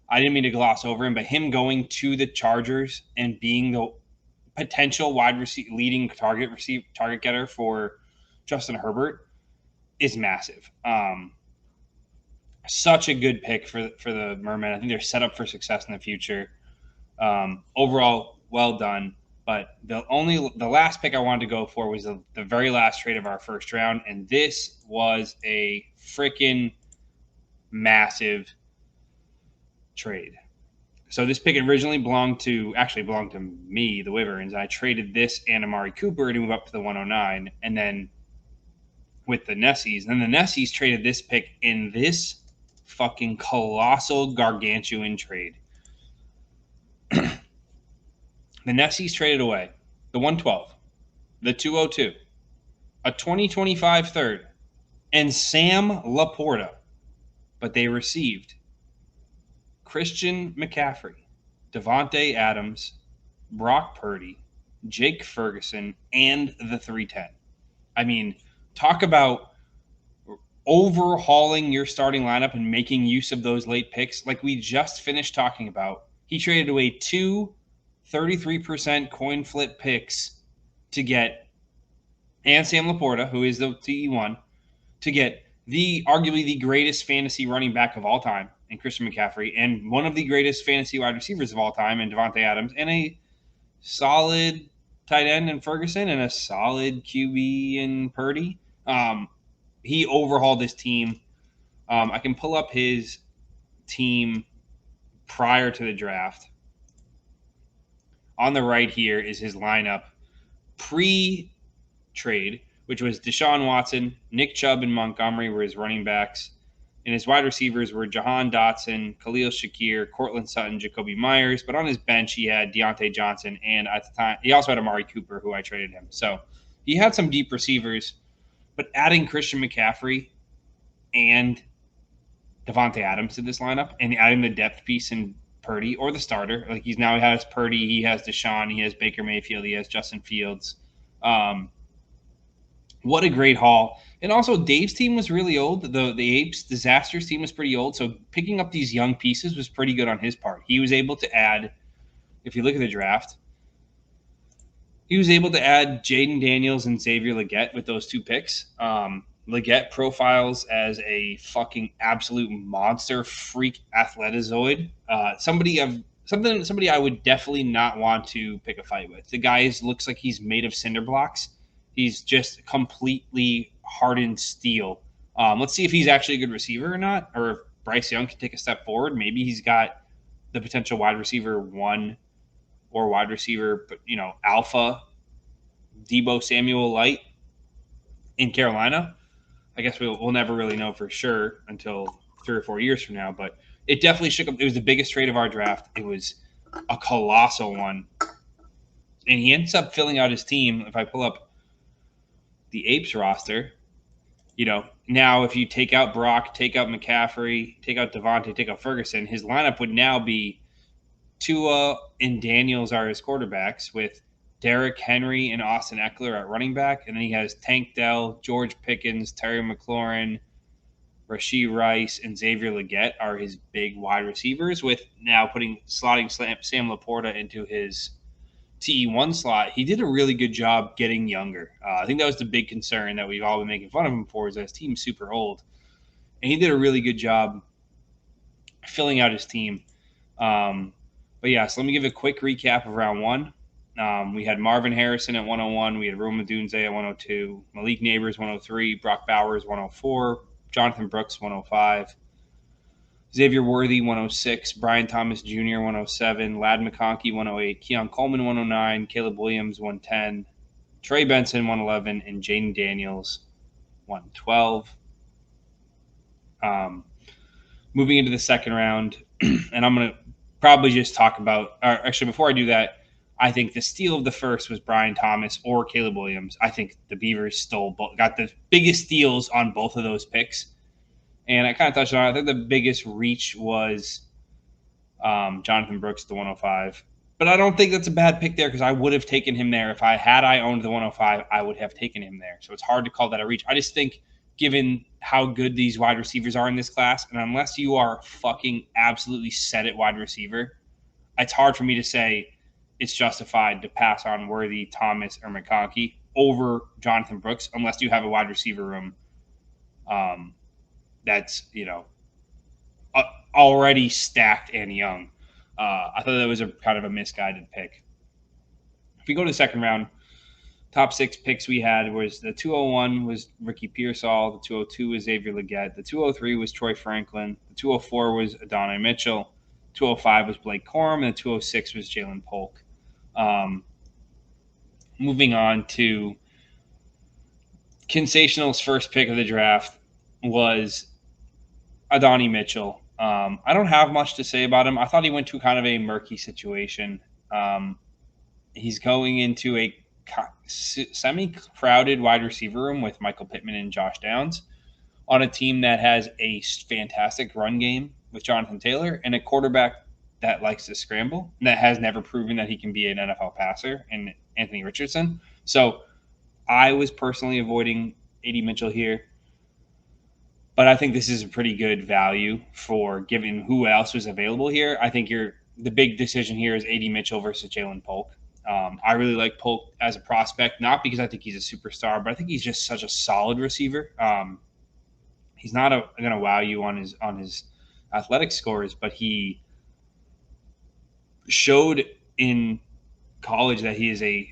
I didn't mean to gloss over him, but him going to the Chargers and being the potential wide receiver, leading target getter for Justin Herbert is massive. Such a good pick for the Mermen. I think they're set up for success in the future. Overall, well done. But the last pick I wanted to go for was the very last trade of our first round, and this was a freaking massive trade. So this pick originally belonged to me, the Wyverns. I traded this and Amari Cooper to move up to the 109, and then with the Nessies. And then the Nessies traded this pick in this fucking colossal gargantuan trade. The Nessies traded away the 112, the 202, a 2025 third, and Sam Laporta. But they received Christian McCaffrey, Devontae Adams, Brock Purdy, Jake Ferguson, and the 310. I mean, talk about overhauling your starting lineup and making use of those late picks. Like we just finished talking about, he traded away 2 33% coin flip picks to get, and Sam Laporta, who is the TE1, to get arguably the greatest fantasy running back of all time in Christian McCaffrey, and one of the greatest fantasy wide receivers of all time in Devontae Adams, and a solid tight end in Ferguson, and a solid QB in Purdy. He overhauled this team. I can pull up his team prior to the draft. On the right here is his lineup pre-trade, which was Deshaun Watson, Nick Chubb, and Montgomery were his running backs. And his wide receivers were Jahan Dotson, Khalil Shakir, Cortland Sutton, Jacoby Myers. But on his bench, he had Deontay Johnson. And at the time, he also had Amari Cooper, who I traded him. So he had some deep receivers. But adding Christian McCaffrey and Devontae Adams to this lineup and adding the depth piece in Purdy or the starter, like he has Purdy, he has Deshaun, he has Baker Mayfield, he has Justin Fields. What a great haul. And also Dave's team was really old. The Apes Disasters team was pretty old. So picking up these young pieces was pretty good on his part. He was able to add, if you look at the draft, he was able to add Jaden Daniels and Xavier Legette with those 2 picks. Legette profiles as a fucking absolute monster freak athletizoid. Somebody I would definitely not want to pick a fight with. The guy looks like he's made of cinder blocks. He's just completely hardened steel. Let's see if he's actually a good receiver or not, or if Bryce Young can take a step forward. Maybe he's got the potential wide receiver 1 or wide receiver, alpha Deebo Samuel Light in Carolina. I guess we'll never really know for sure until 3 or 4 years from now, but it definitely shook up. It was the biggest trade of our draft. It was a colossal one. And he ends up filling out his team. If I pull up the Apes roster, now if you take out Brock, take out McCaffrey, take out Devontae, take out Ferguson, his lineup would now be Tua and Daniels are his quarterbacks, with Derrick Henry and Austin Eckler at running back. And then he has Tank Dell, George Pickens, Terry McLaurin, Rashee Rice, and Xavier Legette are his big wide receivers, with now slotting Sam Laporta into his TE1 slot. He did a really good job getting younger. I think that was the big concern that we've all been making fun of him for, is that his team's super old. And he did a really good job filling out his team. But yeah, so let me give a quick recap of round one. We had Marvin Harrison at 101. We had Rome Odunze at 102. Malik Neighbors 103. Brock Bowers 104. Jonathan Brooks 105. Xavier Worthy 106. Brian Thomas Jr. 107. Ladd McConkey 108. Keon Coleman 109. Caleb Williams 110. Trey Benson 111. And Jaden Daniels 112. Moving into the second round, and I'm going to probably just talk about, or actually before I do that, I think the steal of the first was Brian Thomas or Caleb Williams. I think the Beavers got the biggest steals on both of those picks. And I kind of touched on it. I think the biggest reach was Jonathan Brooks, the 105. But I don't think that's a bad pick there, because I would have taken him there. If I owned the 105, I would have taken him there. So it's hard to call that a reach. I just think, given how good these wide receivers are in this class, and unless you are fucking absolutely set at wide receiver, it's hard for me to say it's justified to pass on Worthy, Thomas, or McConkey over Jonathan Brooks, unless you have a wide receiver room that's, already stacked and young. I thought that was a kind of a misguided pick. If we go to the second round, top six picks we had was the 201 was Ricky Pearsall, the 202 was Xavier Legette, the 203 was Troy Franklin, the 204 was Adonai Mitchell, 205 was Blake Corum, and the 206 was Jalen Polk. Moving on to Sensational's first pick of the draft was Adonai Mitchell. I don't have much to say about him. I thought he went to kind of a murky situation. He's going into a semi-crowded wide receiver room with Michael Pittman and Josh Downs on a team that has a fantastic run game with Jonathan Taylor and a quarterback that likes to scramble and that has never proven that he can be an NFL passer, and Anthony Richardson. So I was personally avoiding AD Mitchell here, but I think this is a pretty good value for given who else was available here. I think the big decision here is AD Mitchell versus Jalen Polk. I really like Polk as a prospect, not because I think he's a superstar, but I think he's just such a solid receiver. He's not going to wow you on his athletic scores, but he showed in college that he is a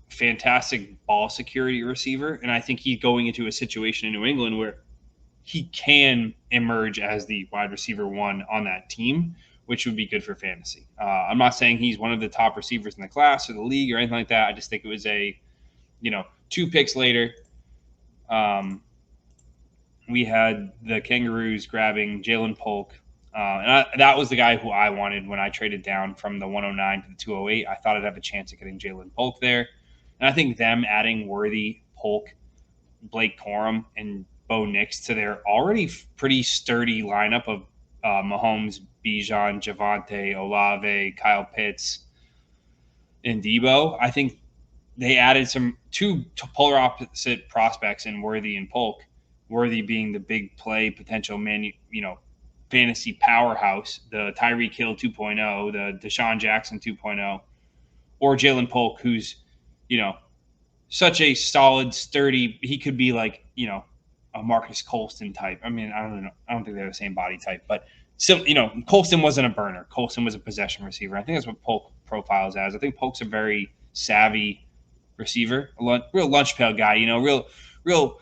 fantastic ball security receiver, and I think he's going into a situation in New England where he can emerge as the wide receiver one on that team, which would be good for fantasy. I'm not saying he's one of the top receivers in the class or the league or anything like that. I just think it was two picks later, we had the Kangaroos grabbing Jalen Polk. And that was the guy who I wanted when I traded down from the 109 to the 208. I thought I'd have a chance at getting Jalen Polk there. And I think them adding Worthy, Polk, Blake Corum, and Bo Nix to their already pretty sturdy lineup of Mahomes, Bijan, Javonte, Olave, Kyle Pitts, and Debo. I think they added two polar opposite prospects in Worthy and Polk. Worthy being the big play potential fantasy powerhouse, the Tyreek Hill 2.0, the Deshaun Jackson 2.0, or Jalen Polk, who's such a solid, sturdy. He could be like a Marcus Colston type. I mean, I don't know. I don't think they're the same body type, but Colston wasn't a burner. Colston was a possession receiver. I think that's what Polk profiles as. I think Polk's a very savvy receiver, real lunch pail guy. Real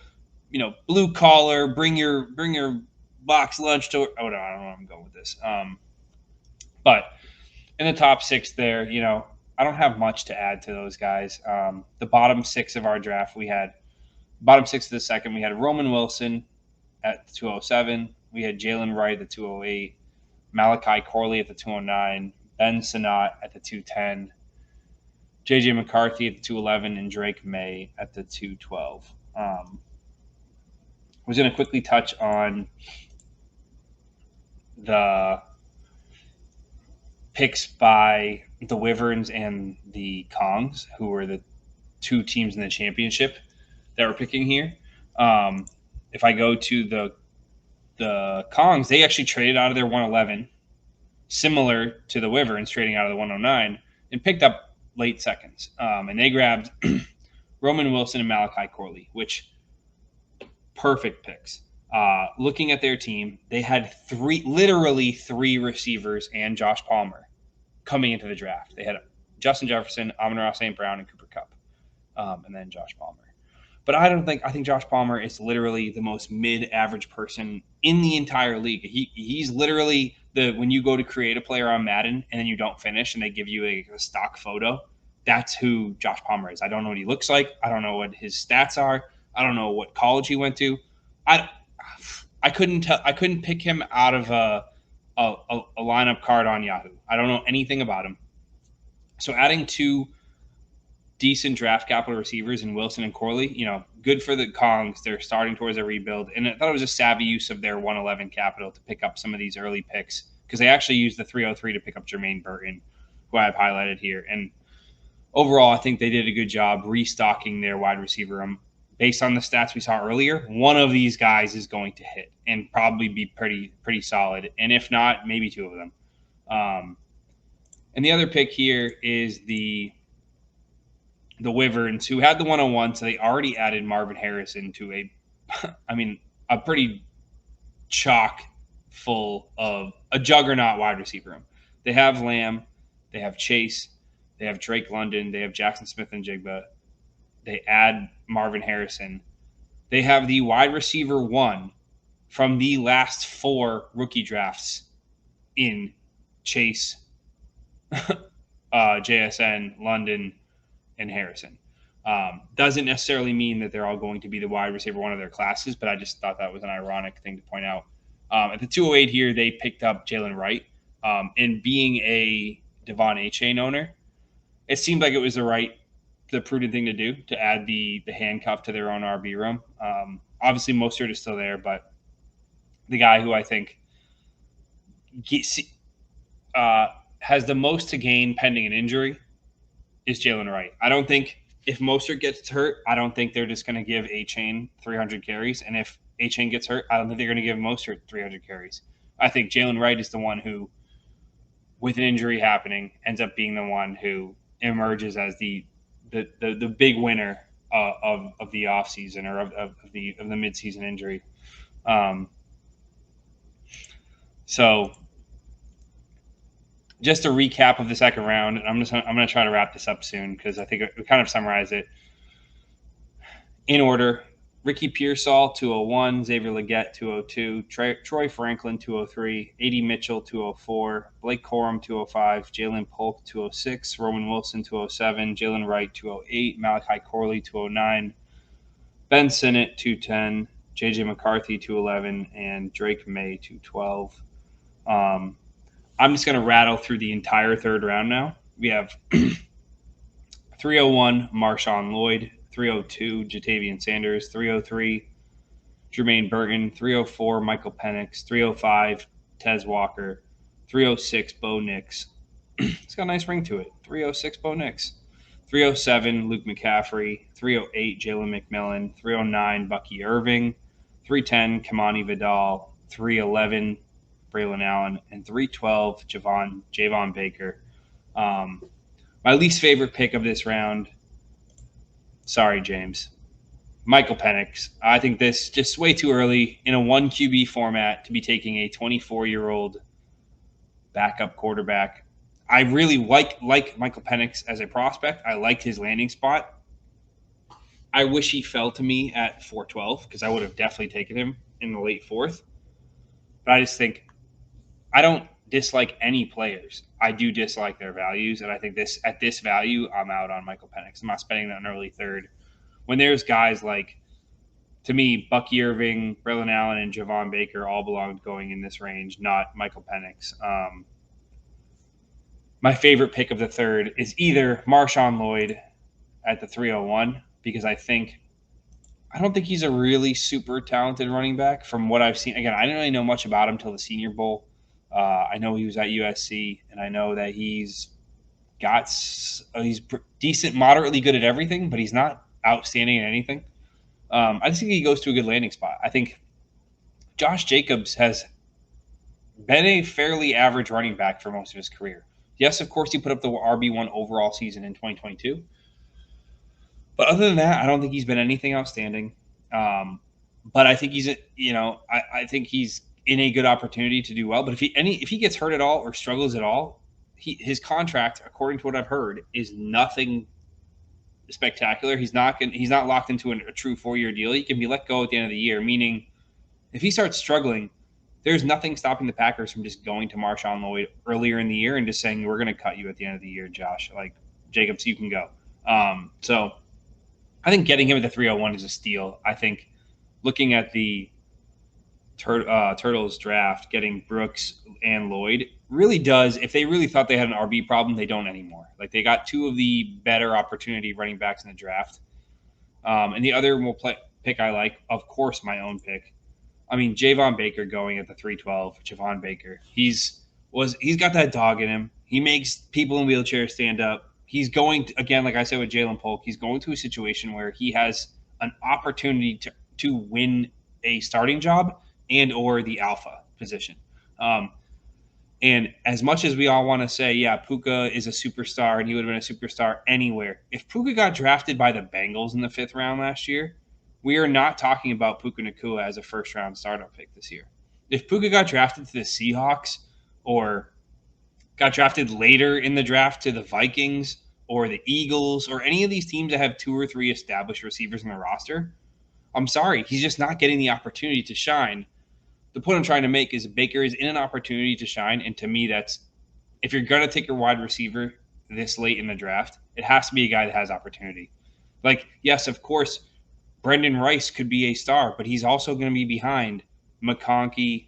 blue collar. Bring your box lunch to. Oh no, I don't know where I'm going with this. But in the top six there, I don't have much to add to those guys. The bottom six of our draft, bottom six of the second, we had Roman Wilson at 207. We had Jalen Wright at the 208, Malachi Corley at the 209, Ben Sinnott at the 210, J.J. McCarthy at the 211, and Drake May at the 212. I was going to quickly touch on the picks by the Wyverns and the Kongs, who were the two teams in the championship that we're picking here. If I go to the Kongs, they actually traded out of their 111, similar to the Wyverns trading out of the 109, and picked up late seconds. And they grabbed Roman Wilson and Malachi Corley, which perfect picks. Looking at their team, they had literally three receivers and Josh Palmer coming into the draft. They had Justin Jefferson, Amon-Ra St. Brown, and Cooper Kupp, and then Josh Palmer. But I think Josh Palmer is literally the most mid-average person in the entire league. He's literally when you go to create a player on Madden and then you don't finish and they give you a stock photo, that's who Josh Palmer is. I don't know what he looks like. I don't know what his stats are. I don't know what college he went to. I couldn't pick him out of a lineup card on Yahoo. I don't know anything about him. So adding two decent draft capital receivers in Wilson and Corley, good for the Kongs. They're starting towards a rebuild. And I thought it was a savvy use of their 111 capital to pick up some of these early picks because they actually used the 303 to pick up Jermaine Burton, who I've highlighted here. And overall, I think they did a good job restocking their wide receiver room. Based on the stats we saw earlier, one of these guys is going to hit and probably be pretty solid. And if not, maybe two of them. And the other pick here is the Wyverns, who had the 101, so they already added Marvin Harrison to a pretty chock full of a juggernaut wide receiver room. They have Lamb, they have Chase, they have Drake London, they have Jackson Smith and Jigba. They add Marvin Harrison. They have the wide receiver one from the last four rookie drafts in Chase, JSN, London, and Harrison. Doesn't necessarily mean that they're all going to be the wide receiver one of their classes, but I just thought that was an ironic thing to point out. At the 208 here, they picked up Jalen Wright. And being a Devon A-Chain owner, it seemed like it was the prudent thing to do to add the handcuff to their own RB room. Obviously, Mostert is still there, but the guy who I think has the most to gain pending an injury is Jalen Wright. I don't think if Mostert gets hurt, I don't think they're just going to give A-Chain 300 carries. And if A-Chain gets hurt, I don't think they're going to give Mostert 300 carries. I think Jalen Wright is the one who, with an injury happening, ends up being the one who emerges as the big winner of the offseason or of the midseason injury. So just a recap of the second round, and I'm going to try to wrap this up soon because I think we kind of summarize it in order. Ricky Pearsall, 201, Xavier Legette, 202, Troy Franklin, 203, A.D. Mitchell, 204, Blake Corum, 205, Jalen Polk, 206, Roman Wilson, 207, Jalen Wright, 208, Malachi Corley, 209, Ben Sinnott, 210, J.J. McCarthy, 211, and Drake May, 212. I'm just going to rattle through the entire third round now. We have 301, Marshawn Lloyd, 302, Jatavian Sanders, 303, Jermaine Burton, 304, Michael Penix, 305, Tez Walker, 306, Bo Nix. It's got a nice ring to it. 306, Bo Nix. 307, Luke McCaffrey, 308, Jalen McMillan, 309, Bucky Irving, 310, Kamani Vidal, 311, Braylon Allen, and 312, Javon Baker. My least favorite pick of this round, sorry, James, Michael Penix. I think this just way too early in a 1QB format to be taking a 24-year-old backup quarterback. I really like Michael Penix as a prospect. I liked his landing spot. I wish he fell to me at 412 because I would have definitely taken him in the late fourth. But I just think I don't dislike any players. I do dislike their values, and I think at this value, I'm out on Michael Penix. I'm not spending that in early third. When there's guys like, to me, Bucky Irving, Braylon Allen, and Javon Baker all belong going in this range, not Michael Penix. my favorite pick of the third is either Marshawn Lloyd at the 301, because I don't think he's a really super talented running back from what I've seen. Again, I didn't really know much about him until the Senior Bowl. I know he was at USC, and I know that he's decent, moderately good at everything, but he's not outstanding at anything. I just think he goes to a good landing spot. I think Josh Jacobs has been a fairly average running back for most of his career. Yes, of course, he put up the RB1 overall season in 2022. But other than that, I don't think he's been anything outstanding. But I think I think he's in a good opportunity to do well. But if he gets hurt at all or struggles at all, his contract, according to what I've heard, is nothing spectacular. He's not locked into a true 4-year deal. He can be let go at the end of the year. Meaning, if he starts struggling, there's nothing stopping the Packers from just going to Marshawn Lloyd earlier in the year and just saying, we're going to cut you at the end of the year, Josh. Like, Jacobs, you can go. So I think getting him at the 301 is a steal. I think looking at the Turtles draft, getting Brooks and Lloyd really does. If they really thought they had an RB problem, they don't anymore. Like, they got two of the better opportunity running backs in the draft. And the other pick I like, of course, my own pick. I mean, Javon Baker going at the 312. Javon Baker, he's got that dog in him. He makes people in wheelchairs stand up. He's going to, again, like I said with Jalen Polk, he's going to a situation where he has an opportunity to win a starting job and or the alpha position. And as much as we all want to say, yeah, Puka is a superstar and he would have been a superstar anywhere, if Puka got drafted by the Bengals in the 5th round last year, we are not talking about Puka Nacua as a first-round startup pick this year. If Puka got drafted to the Seahawks or got drafted later in the draft to the Vikings or the Eagles or any of these teams that have 2 or 3 established receivers in the roster, I'm sorry, he's just not getting the opportunity to shine. The point I'm trying to make is Baker is in an opportunity to shine, and to me, that's, if you're going to take your wide receiver this late in the draft, it has to be a guy that has opportunity. Like, yes, of course, Brendan Rice could be a star, but he's also going to be behind McConkey,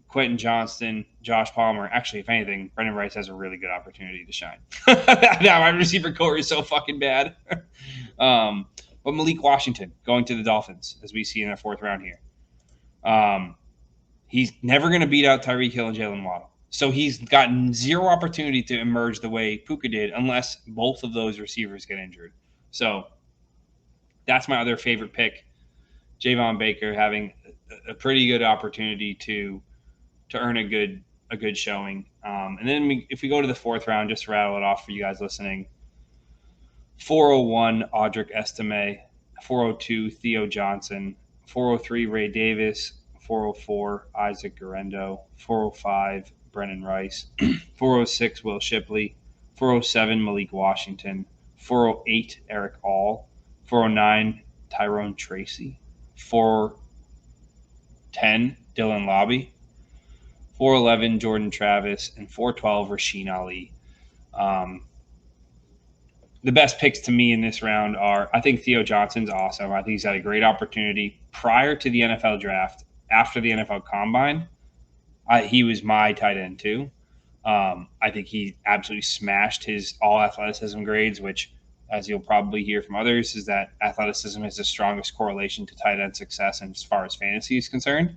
Quentin Johnston, Josh Palmer. Actually, if anything, Brendan Rice has a really good opportunity to shine. That wide receiver core is so fucking bad. But Malik Washington going to the Dolphins, as we see in the 4th round here. He's never going to beat out Tyreek Hill and Jalen Waddle. So he's gotten zero opportunity to emerge the way Puka did unless both of those receivers get injured. So that's my other favorite pick, Javon Baker, having a pretty good opportunity to earn a good showing. And then if we go to the 4th round, just to rattle it off for you guys listening, 401, Audric Estime, 402, Theo Johnson, 403, Ray Davis, 404, Isaac Guerendo, 405, Brennan Rice, 406, Will Shipley, 407, Malik Washington, 408, Eric All, 409, Tyrone Tracy, 410, Dylan Lobby, 411, Jordan Travis, and 412, Rasheen Ali. The best picks to me in this round are, I think Theo Johnson's awesome. I think he's had a great opportunity prior to the NFL draft. After the NFL Combine, he was my tight end too. I think he absolutely smashed his all athleticism grades, which, as you'll probably hear from others, is that athleticism is the strongest correlation to tight end success as far as fantasy is concerned.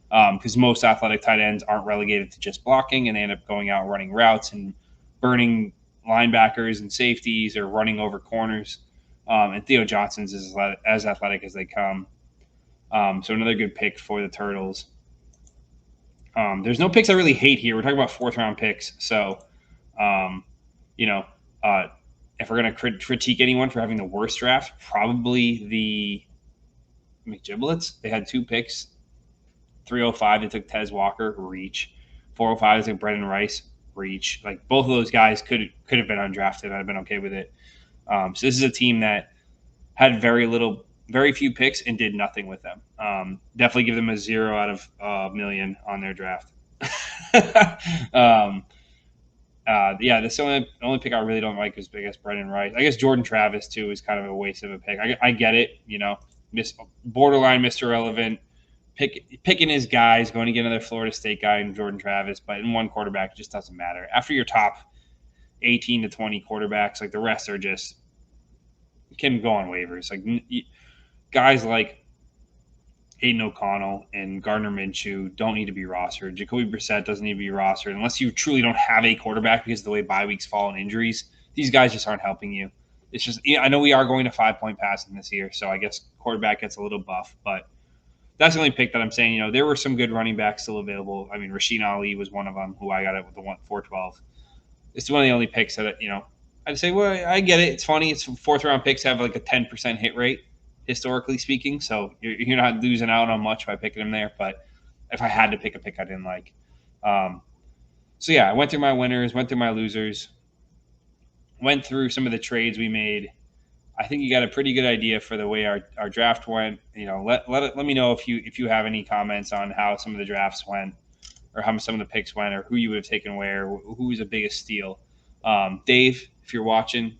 Because most athletic tight ends aren't relegated to just blocking, and they end up going out running routes and burning linebackers and safeties or running over corners. And Theo Johnson's is as athletic as they come. So another good pick for the Turtles. There's no picks I really hate here. We're talking about 4th round picks. So, if we're going to critique anyone for having the worst draft, probably the McGiblets. They had 2 picks. 305, they took Tez Walker, reach. 405, they took Brendan Rice, reach. Like, both of those guys could have been undrafted. I'd have been okay with it. So this is a team that had very few picks and did nothing with them. Definitely give them a 0 out of a million on their draft. That's the only pick I really don't like is, I guess, Brendan Rice. I guess Jordan Travis, too, is kind of a waste of a pick. I get it, borderline Mr. Relevant, picking his guys, going to get another Florida State guy in Jordan Travis, but in one quarterback, it just doesn't matter. After your top 18 to 20 quarterbacks. Like the rest are just can go on waivers. Like guys like Aiden O'Connell and Gardner Minshew don't need to be rostered. Jacoby Brissett doesn't need to be rostered unless you truly don't have a quarterback because of the way bye weeks fall and injuries. These guys just aren't helping you. It's just I know we are going to 5-point passing this year, so I guess quarterback gets a little buff, but that's the only pick that I'm saying. There were some good running backs still available. I mean, Rasheen Ali was one of them who I got it with the 412. It's one of the only picks that I'd say, well, I get it. It's funny. It's fourth round picks have like a 10% hit rate, historically speaking. So you're not losing out on much by picking them there. But if I had to pick a pick I didn't like. So yeah, I went through my winners, went through my losers, went through some of the trades we made. I think you got a pretty good idea for the way our draft went. Let me know if you have any comments on how some of the drafts went, or how some of the picks went, or who you would have taken where, who was the biggest steal. Dave, if you're watching,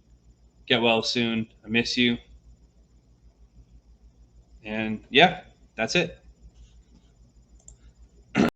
get well soon. I miss you. And yeah, that's it.